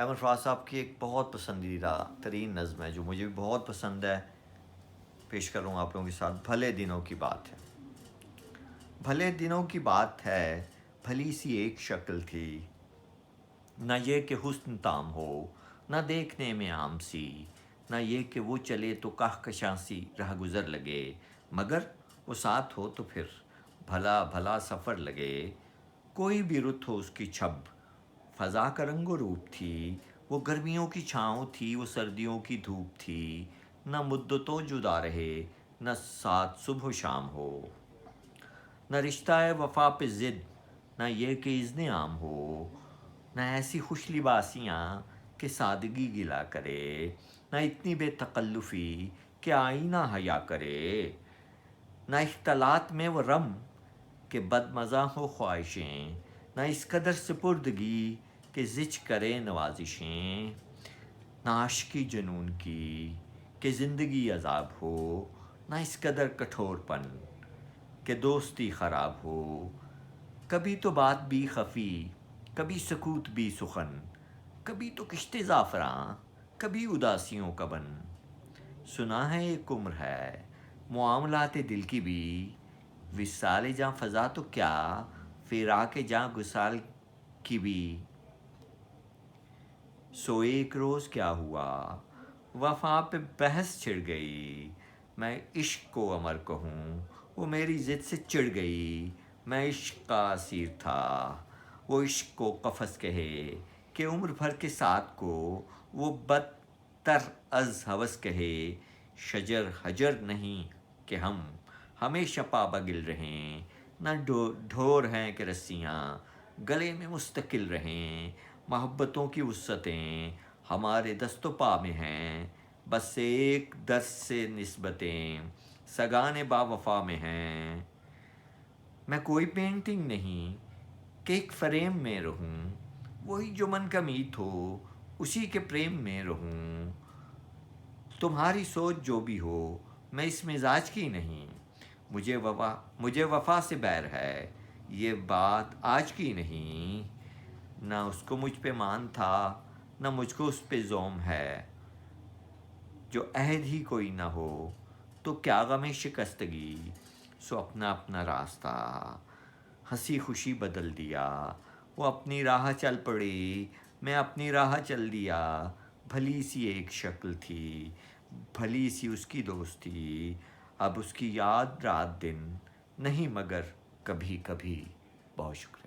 احمد فراز صاحب کی ایک بہت پسندیدہ ترین نظم ہے جو مجھے بھی بہت پسند ہے، پیش کروں آپ لوگوں کے ساتھ۔ بھلے دنوں کی بات ہے، بھلے دنوں کی بات ہے، بھلی سی ایک شکل تھی، نہ یہ کہ حسن تام ہو، نہ دیکھنے میں عام سی، نہ یہ کہ وہ چلے تو کہکشاں سی رہ گزر لگے، مگر وہ ساتھ ہو تو پھر بھلا بھلا سفر لگے۔ کوئی بھی رت ہو اس کی چھب، فضا کا رنگ و روپ تھی، وہ گرمیوں کی چھاؤں تھی، وہ سردیوں کی دھوپ تھی، نہ مدتوں جدا رہے، نہ ساتھ صبح و شام ہو، نہ رشتہ وفا پہ ضد، نہ یہ کہ اذن عام ہو، نہ ایسی خوش لباسیاں کہ سادگی گلا کرے، نہ اتنی بے تکلفی کہ آئینہ حیا کرے، نہ اختلاط میں وہ رم کہ بد مزہ ہو خواہشیں، نہ اس قدر سپردگی کہ زچ کرے نوازشیں، نہ عاشقی جنون کی کہ زندگی عذاب ہو، نہ اس قدر کٹھور پن کہ دوستی خراب ہو، کبھی تو بات بھی خفی، کبھی سکوت بھی سخن، کبھی تو کشتے زعفراں، کبھی اداسیوں کا بن، سنا ہے ایک عمر ہے معاملات دل کی بھی، وصال جاں فضا تو کیا فراق جاں گسال کی بھی، سو ایک روز کیا ہوا وفا پہ بحث چھڑ گئی، میں عشق کو امر کہوں وہ میری ضد سے چڑ گئی، میں عشق کا اسیر تھا وہ عشق کو قفس کہے، کہ عمر بھر کے ساتھ کو وہ بدتر از ہوس کہے، شجر حجر نہیں کہ ہم ہمیشہ پابگل رہیں، نہ ڈھور ہیں کہ رسیاں گلے میں مستقل رہیں، محبتوں کی وسعتیں ہمارے دست و پا میں ہیں، بس ایک درس سے نسبتیں سگانے با وفا میں ہیں، میں کوئی پینٹنگ نہیں کہ ایک فریم میں رہوں، وہی جو من کا میت ہو اسی کے پریم میں رہوں، تمہاری سوچ جو بھی ہو میں اس مزاج کی نہیں، مجھے وفا سے بیر ہے یہ بات آج کی نہیں، نہ اس کو مجھ پہ مان تھا نہ مجھ کو اس پہ زوم ہے، جو عہد ہی کوئی نہ ہو تو کیا غم شکستگی، سو اپنا اپنا راستہ ہنسی خوشی بدل دیا، وہ اپنی راہ چل پڑی میں اپنی راہ چل دیا، بھلی سی ایک شکل تھی، بھلی سی اس کی دوستی، اب اس کی یاد رات دن نہیں مگر کبھی کبھی۔ بہت شکریہ۔